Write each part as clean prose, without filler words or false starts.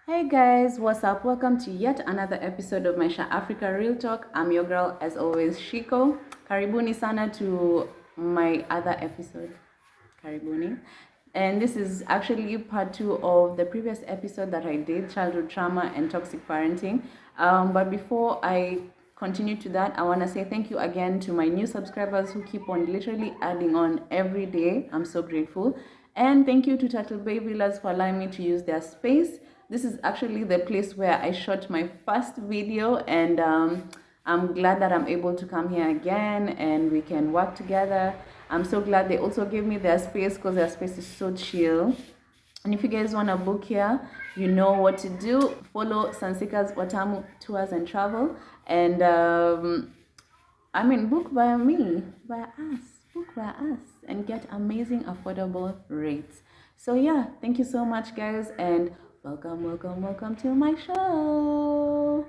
Hey guys, what's up? Welcome to yet another episode of my Sha Africa Real Talk. I'm your girl, as always, Shiko. Karibuni sana to my other episode. Karibuni. And this is actually part two of the previous episode that I did, childhood trauma and toxic parenting. But before I continue to that, I want to say thank you again to my new subscribers who keep on literally adding on every day. I'm so grateful. And thank you to Turtle Bay Villas for allowing me to use their space. This is actually the place where I shot my first video, and I'm glad that I'm able to come here again and we can work together. I'm so glad they also gave me their space because their space is so chill. And if you guys want to book here, you know what to do. Follow Sansika's Watamu Tours and Travel. And book via me, via us, book via us, and get amazing, affordable rates. So yeah, thank you so much, guys, and welcome to my show.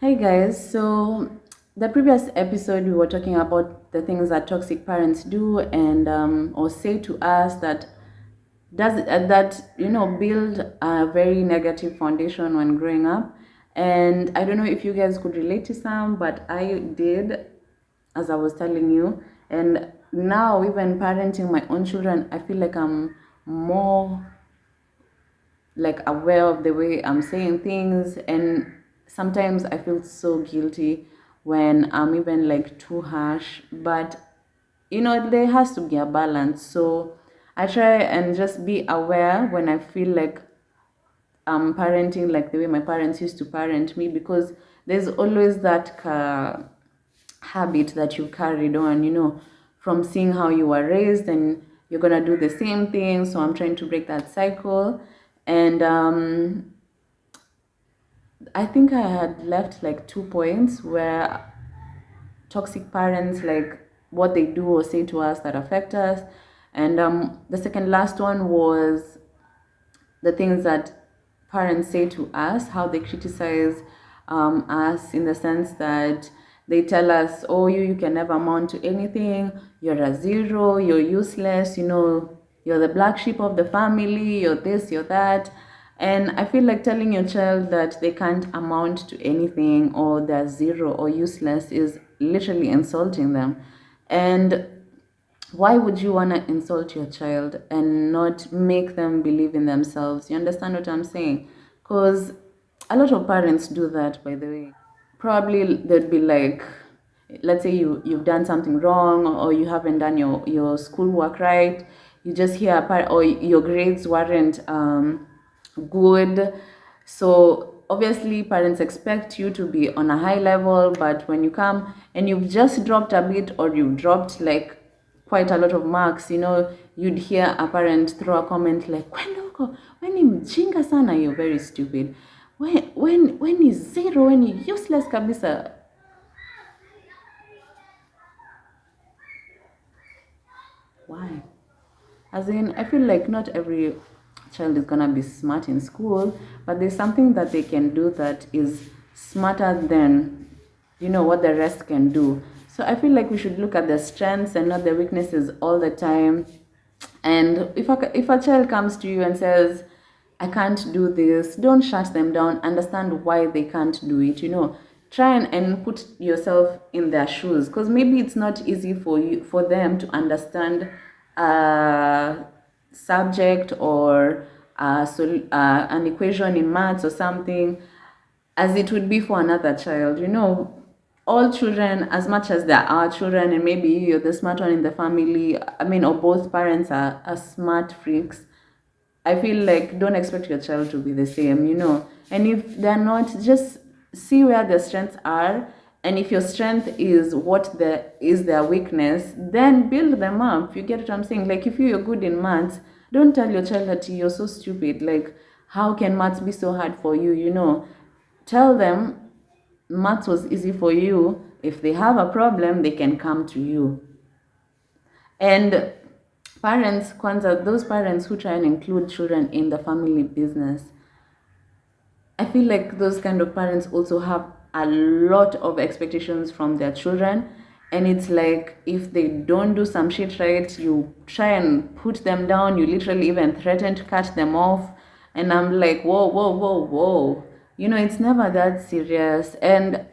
Hey guys, so the previous episode we were talking about the things that toxic parents do and or say to us that build a very negative foundation when growing up. And I don't know if you guys could relate to some, but I did, as I was telling you. And now, even parenting my own children, I feel like I'm more like aware of the way I'm saying things, and sometimes I feel so guilty when I'm even like too harsh. But there has to be a balance. So I try and just be aware when I feel like I'm parenting like the way my parents used to parent me, because there's always that habit that you carried on, from seeing how you were raised, and you're gonna do the same thing. So I'm trying to break that cycle. And I think I had left like 2 points where toxic parents, like what they do or say to us that affect us. And the second last one was the things that parents say to us, how they criticize us, in the sense that they tell us, oh, you can never amount to anything, you're a zero, you're useless, you're the black sheep of the family, you're this, you're that. And I feel like telling your child that they can't amount to anything, or they're zero or useless, is literally insulting them. And why would you want to insult your child and not make them believe in themselves? You understand what I'm saying? Because a lot of parents do that, by the way. Probably they'd be like, let's say you've done something wrong, or you haven't done your schoolwork right. You just hear a part, or your grades weren't good. So obviously parents expect you to be on a high level, but when you come and you've just dropped a bit, or you've dropped like quite a lot of marks, you'd hear a parent throw a comment like, when ni mjinga sana, you're very stupid. When ni zero, when ni useless kabisa. Why? As in, I feel like not every child is gonna be smart in school, but there's something that they can do that is smarter than, what the rest can do. So I feel like we should look at the strengths and not the weaknesses all the time. And if a child comes to you and says, I can't do this, don't shut them down. Understand why they can't do it. Try and put yourself in their shoes, because maybe it's not easy for them to understand a subject, or an equation in maths or something, as it would be for another child. All children, as much as there are children, and maybe you're the smart one in the family, or both parents are smart freaks, I feel like don't expect your child to be the same. And if they're not, just see where their strengths are. And if your strength is is their weakness, then build them up. You get what I'm saying? Like, if you're good in maths, don't tell your child that you're so stupid. Like, how can maths be so hard for you? Tell them maths was easy for you. If they have a problem, they can come to you. And Parents, kwanza, those parents who try and include children in the family business, I feel like those kind of parents also have a lot of expectations from their children. And it's like if they don't do some shit right, you try and put them down, you literally even threaten to cut them off. And I'm like, whoa, whoa, whoa, whoa. It's never that serious. And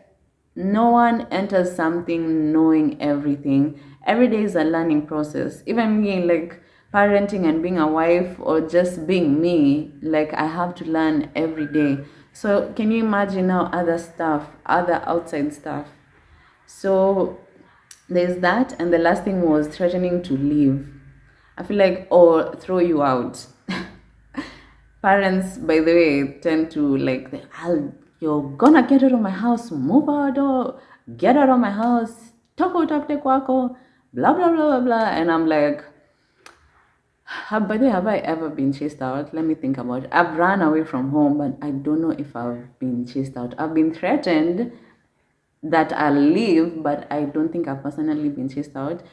no one enters something knowing everything. Every day is a learning process. Even me, like parenting and being a wife or just being me, like I have to learn every day. So can you imagine now other stuff, other outside stuff? So there's that, and the last thing was threatening to leave. I feel like, or throw you out. Parents, by the way, tend to like, you're gonna get out of my house, move out, or get out of my house, talk out after kwako, blah, blah, blah, blah, blah. And I'm like, by the way, have I ever been chased out? Let me think about it. I've run away from home, but I don't know if I've been chased out. I've been threatened that I'll leave, but I don't think I've personally been chased out.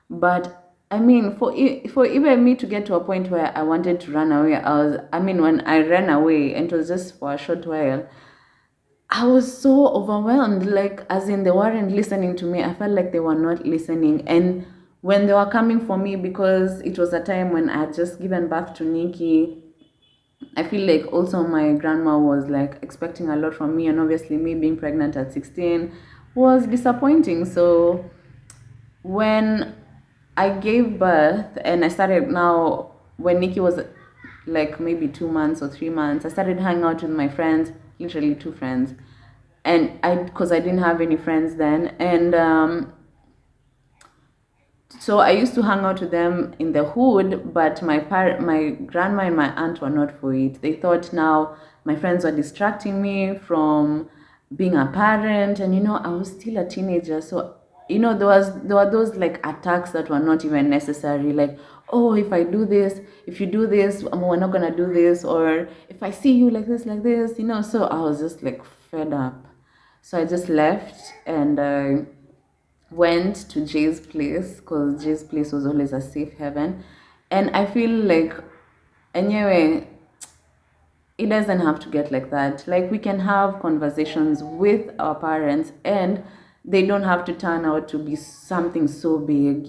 But I mean, for even me to get to a point where I wanted to run away, when I ran away, and it was just for a short while, I was so overwhelmed. Like, as in, they weren't listening to me. I felt like they were not listening. And when they were coming for me, because it was a time when I had just given birth to Nikki, I feel like also my grandma was like expecting a lot from me, and obviously me being pregnant at 16 was disappointing. So when I gave birth and I started now, when Nikki was like maybe 2 months or 3 months, I started hanging out with my friends, literally two friends, and because I didn't have any friends then, and so I used to hang out with them in the hood, but my grandma and my aunt were not for it. They thought now my friends were distracting me from being a parent, and I was still a teenager, so there were those like attacks that were not even necessary, like, oh, if I do this, if you do this, we're not gonna do this, or if I see you like this, So I was just like fed up, so I just left, and went to Jay's place, because Jay's place was always a safe haven. And I feel like, anyway, it doesn't have to get like that. Like, we can have conversations with our parents, and they don't have to turn out to be something so big.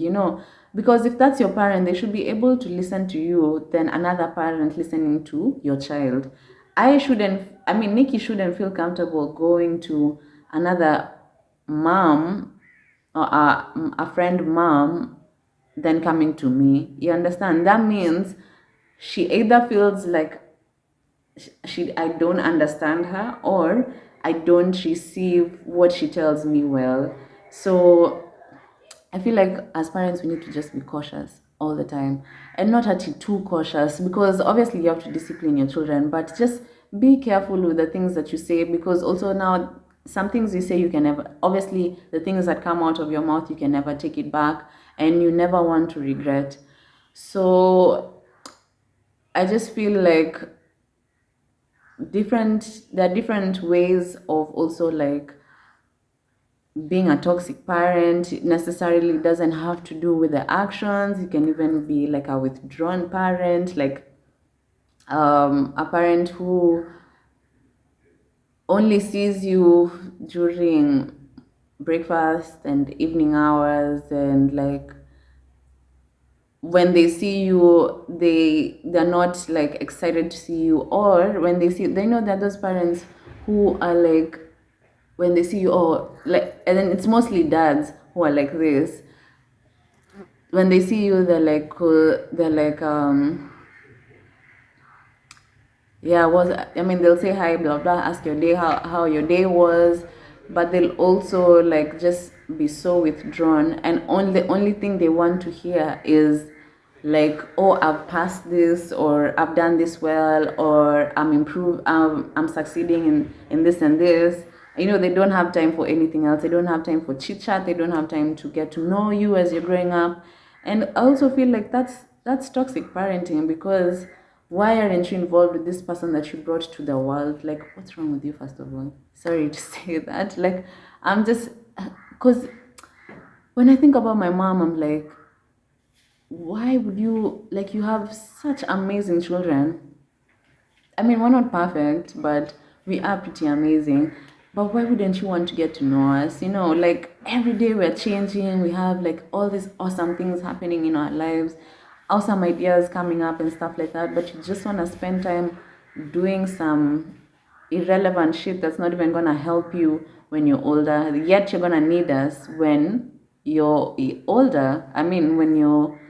Because if that's your parent, they should be able to listen to you than another parent listening to your child. Nikki shouldn't feel comfortable going to another mom, or a friend mom, than coming to me. You understand? That means she either feels like I don't understand her, or I don't receive what she tells me well. So I feel like as parents, we need to just be cautious all the time, and not actually too cautious, because obviously you have to discipline your children, but just be careful with the things that you say, because also now some things you say, you can never, obviously the things that come out of your mouth, you can never take it back, and you never want to regret. So I just feel like there are different ways of also like being a toxic parent. It necessarily doesn't have to do with the actions. You can even be like a withdrawn parent, like a parent who only sees you during breakfast and evening hours, and like when they see you, they're not like excited to see you. Or when they know that those parents who are like, when they see you, oh, like, and then it's mostly dads who are like this. When they see you, they're like, yeah, they'll say hi, blah blah, ask your day, how your day was, but they'll also like just be so withdrawn, and the only thing they want to hear is like, oh, I've passed this, or I've done this well, or I'm succeeding in this and this. They don't have time for anything else. They don't have time for chit chat. They don't have time to get to know you as you're growing up. And I also feel like that's toxic parenting, because why aren't you involved with this person that you brought to the world? Like, what's wrong with you, first of all? Sorry to say that. Like, I'm just, because when I think about my mom, I'm like, why would you, like, you have such amazing children. I mean, we're not perfect, but we are pretty amazing. But why wouldn't you want to get to know us? You know, like every day we're changing, we have like all these awesome things happening in our lives, awesome ideas coming up and stuff like that. But you just want to spend time doing some irrelevant shit that's not even gonna help you when you're older. Yet you're gonna need us when you're older. I mean, when you're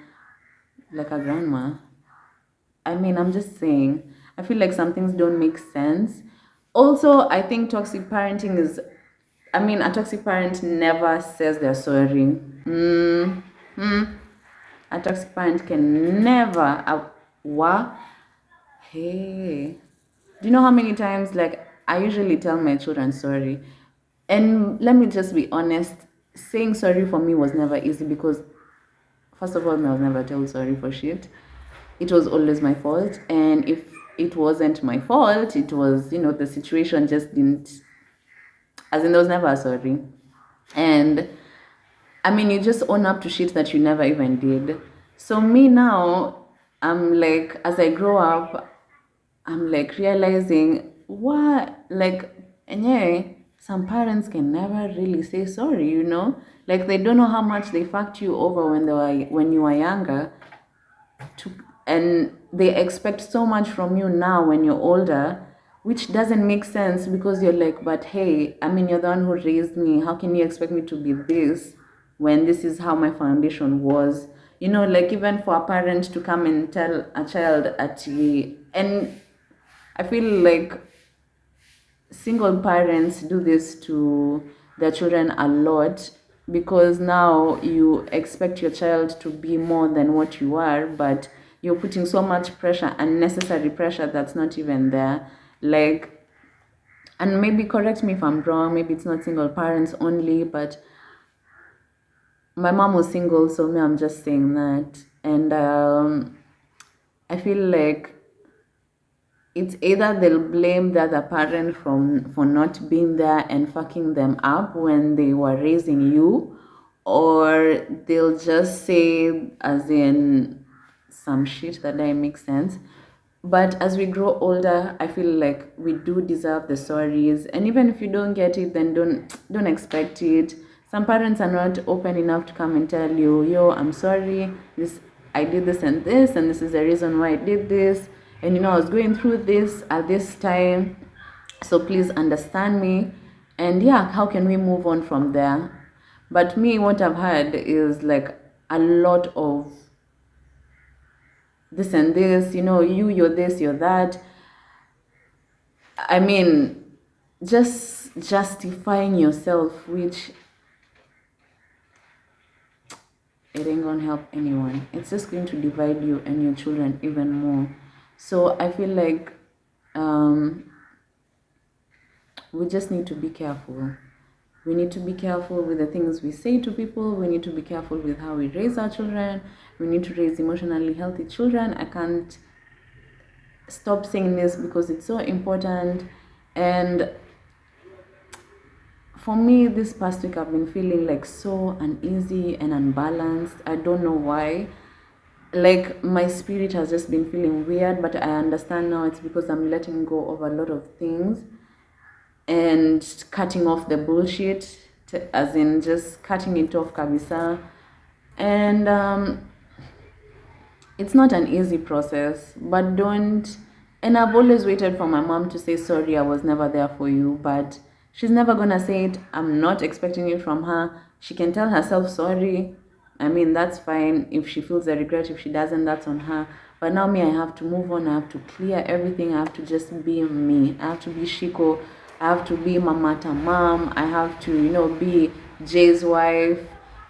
like a grandma. I mean, I'm just saying, I feel like some things don't make sense. Also, I think toxic parenting is, I mean, a toxic parent never says they're sorry. A toxic parent can never, what? Hey. Do you know how many times, like, I usually tell my children sorry? And let me just be honest, saying sorry for me was never easy because, first of all, I was never told sorry for shit. It was always my fault. And if it wasn't my fault, it was, the situation just didn't, as in, there was never a sorry. And I mean, you just own up to shit that you never even did. So, me now, I'm like, as I grow up, I'm like realizing what, like, and yeah, some parents can never really say sorry. Like, they don't know how much they fucked you over when you were younger, to, and they expect so much from you now when you're older, which doesn't make sense because you're like, but hey, I mean, you're the one who raised me. How can you expect me to be this when this is how my foundation was? Like, even for a parent to come and tell a child and I feel like single parents do this to their children a lot because now you expect your child to be more than what you are, but you're putting so much pressure, unnecessary pressure that's not even there. Like, and maybe correct me if I'm wrong, maybe it's not single parents only, but my mom was single, so me, I'm just saying that. And I feel like it's either they'll blame the other parent for not being there and fucking them up when they were raising you, or they'll just say, as in, some shit that doesn't make sense. But as we grow older, I feel like we do deserve the sorries, and even if you don't get it, then don't expect it. Some parents are not open enough to come and tell you, yo, I'm sorry, this, I did this, and this is the reason why I did this, and I was going through this at this time, so please understand me. And yeah, how can we move on from there? But me, what I've had is like a lot of this and this, you're this, you're that. I mean, just justifying yourself, which it ain't gonna help anyone. It's just going to divide you and your children even more. So I feel like we just need to be careful. We need to be careful with the things we say to people. We need to be careful with how we raise our children. We need to raise emotionally healthy children. I can't stop saying this because it's so important. And for me, this past week, I've been feeling like so uneasy and unbalanced. I don't know why. Like, my spirit has just been feeling weird, but I understand now it's because I'm letting go of a lot of things and cutting off the bullshit, as in just cutting it off kabisa. And it's not an easy process, but don't. And I've always waited for my mom to say sorry, I was never there for you, but she's never gonna say it. I'm not expecting it from her. She can tell herself sorry. I mean, that's fine. If she feels the regret, if she doesn't, that's on her. But now me, I have to move on. I have to clear everything. I have to just be me. I have to be Shiko. I have to be Mamata mom. I have to, be Jay's wife.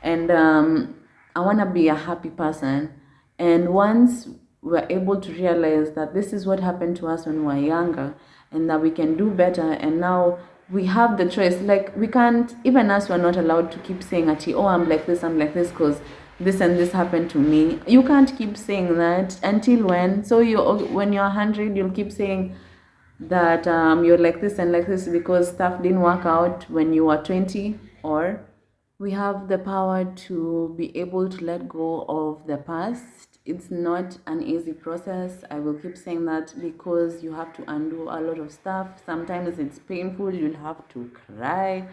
And I want to be a happy person. And once we're able to realize that this is what happened to us when we were younger and that we can do better, and now we have the choice. Like, we can't, even us, we're not allowed to keep saying at you, oh, I'm like this because this and this happened to me. You can't keep saying that until when? So when you're 100, you'll keep saying that you're like this and like this because stuff didn't work out when you were 20, or We have the power to be able to let go of the past. It's not an easy process. I will keep saying that because you have to undo a lot of stuff. Sometimes it's painful. You'll have to cry.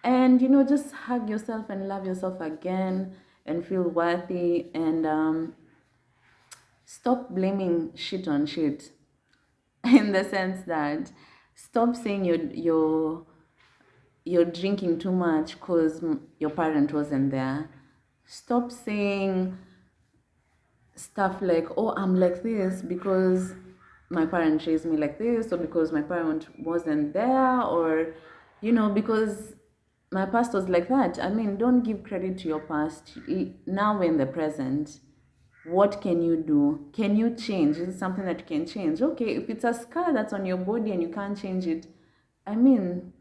And, just hug yourself and love yourself again and feel worthy and stop blaming shit on shit in the sense that stop saying you're drinking too much because your parent wasn't there. Stop saying stuff like, oh, I'm like this because my parent raised me like this, or because my parent wasn't there, or, because my past was like that. I mean, don't give credit to your past. Now we're in the present. What can you do? Can you change? Is it something that you can change? Okay, if it's a scar that's on your body and you can't change it, I mean,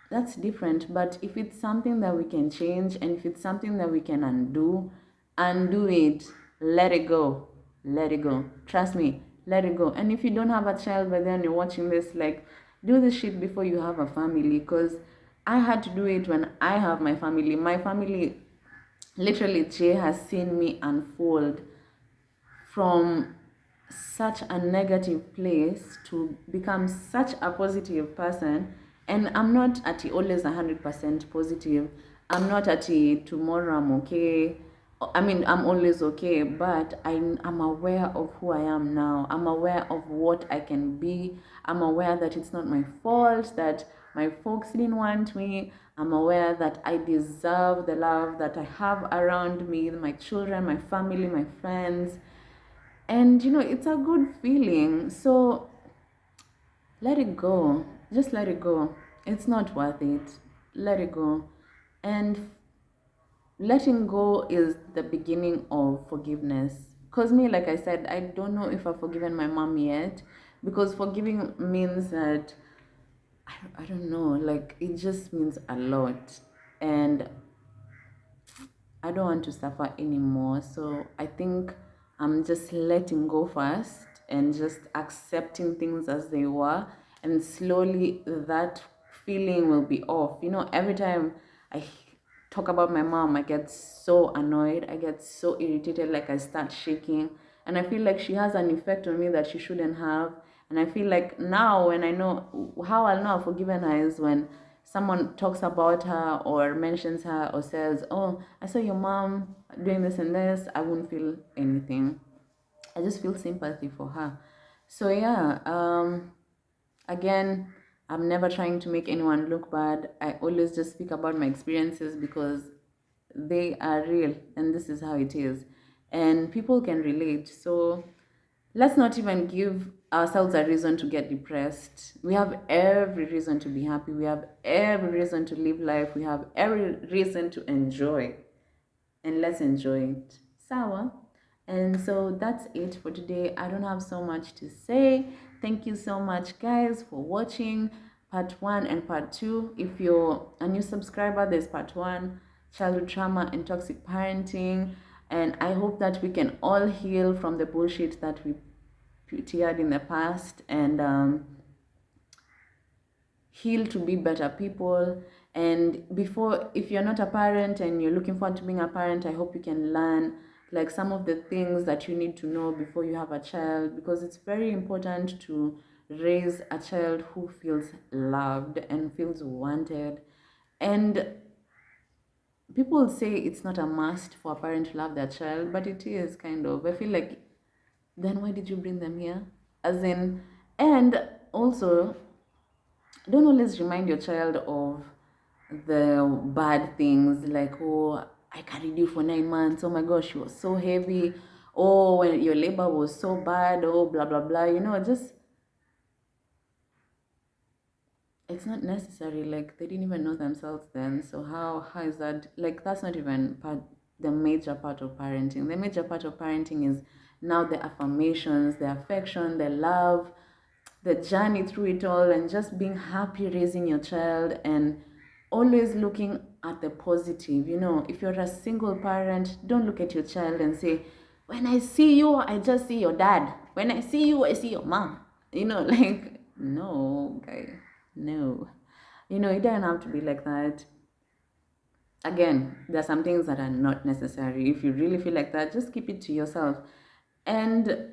that's different. But if it's something that we can change and if it's something that we can undo it. Let it go. Let it go. Trust me, let it go. And if you don't have a child, but then you're watching this, like, do this shit before you have a family. Because I had to do it when I have my family. My family, literally, Jay has seen me unfold from such a negative place to become such a positive person. And I'm not at always 100% positive. I'm not at tomorrow I'm okay. I mean, I'm always okay, but I'm aware of who I am now. I'm aware of what I can be. I'm aware that it's not my fault, that my folks didn't want me. I'm aware that I deserve the love that I have around me, my children, my family, my friends. And it's a good feeling. So let it go. Just let it go. It's not worth it. Let it go. And letting go is the beginning of forgiveness. Because me, like I said, I don't know if I've forgiven my mom yet. Because forgiving means that, I don't know, like it just means a lot. And I don't want to suffer anymore. So I think I'm just letting go first and just accepting things as they were. And slowly that feeling will be off. Every time I talk about my mom, I get so annoyed. I get so irritated, like I start shaking. And I feel like she has an effect on me that she shouldn't have. And I feel like now, when I know how I'll know I've forgiven her is when someone talks about her or mentions her or says, oh, I saw your mom doing this and this, I won't feel anything. I just feel sympathy for her. So yeah, again, I'm never trying to make anyone look bad. I always just speak about my experiences because they are real and this is how it is. And people can relate. So let's not even give ourselves a reason to get depressed. We have every reason to be happy. We have every reason to live life. We have every reason to enjoy. And let's enjoy it. Sawa. And so that's it for today. I don't have so much to say. Thank you so much, guys, for watching part 1 and part 2. If you're a new subscriber, there's part 1, childhood trauma and toxic parenting. And I hope that we can all heal from the bullshit that we put in the past and heal to be better people. And before, if you're not a parent and you're looking forward to being a parent, I hope you can learn like some of the things that you need to know before you have a child, because it's very important to raise a child who feels loved and feels wanted. And people say it's not a must for a parent to love their child, but it is kind of. I feel like, then why did you bring them here? As in, and also, don't always remind your child of the bad things, like, oh, I carried you for 9 months, oh my gosh, you were so heavy, oh, when your labor was so bad, oh, blah blah blah. Just, it's not necessary. Like, they didn't even know themselves then, so how is that? Like, that's not even the major part of parenting. The major part of parenting is now the affirmations, the affection, the love, the journey through it all, and just being happy raising your child and always looking at the positive. If you're a single parent, don't look at your child and say, when I see you, I just see your dad. When I see you, I see your mom. Like, no, guy, no. It doesn't have to be like that. again, there are some things that are not necessary. If you really feel like that, just keep it to yourself. And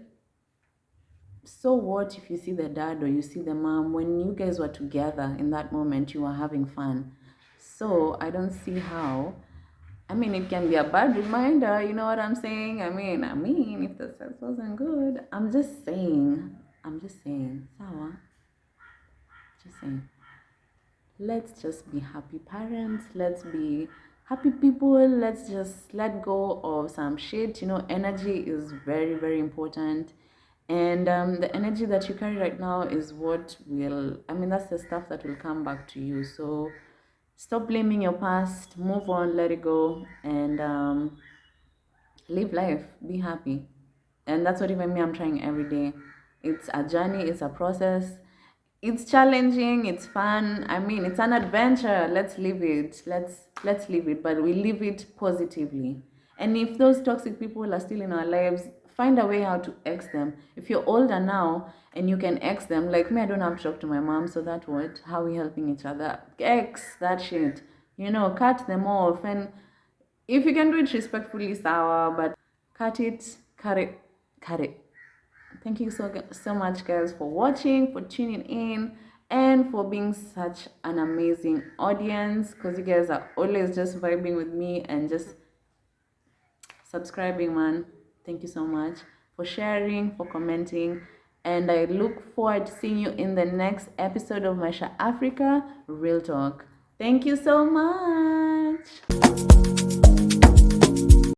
so what if you see the dad or you see the mom, when you guys were together in that moment, you were having fun? So I don't see how. I mean, it can be a bad reminder, you know what I'm saying? I mean, if the sex wasn't good, I'm just saying, Sawa, just saying. Let's just be happy parents. Let's be happy people. Let's just let go of some shit. You know, energy is very, very important. And the energy that you carry right now is what will, I mean, that's the stuff that will come back to you. So stop blaming your past, move on, let it go, and live life, be happy. And that's what even me, I'm trying every day. It's a journey, it's a process. It's challenging, it's fun. I mean, it's an adventure. Let's live it. Let's live it, but we live it positively. And if those toxic people are still in our lives, find a way how to X them. If you're older now and you can X them, like me, I don't have to talk to my mom, so that what? How are we helping each other? X that shit. You know, cut them off. And if you can do it respectfully, sour, but cut it, cut it. Thank you so much, guys, for watching, for tuning in, and for being such an amazing audience. Because you guys are always just vibing with me and just subscribing, man. Thank you so much for sharing, for commenting, and I look forward to seeing you in the next episode of Masha Africa Real Talk. Thank you so much.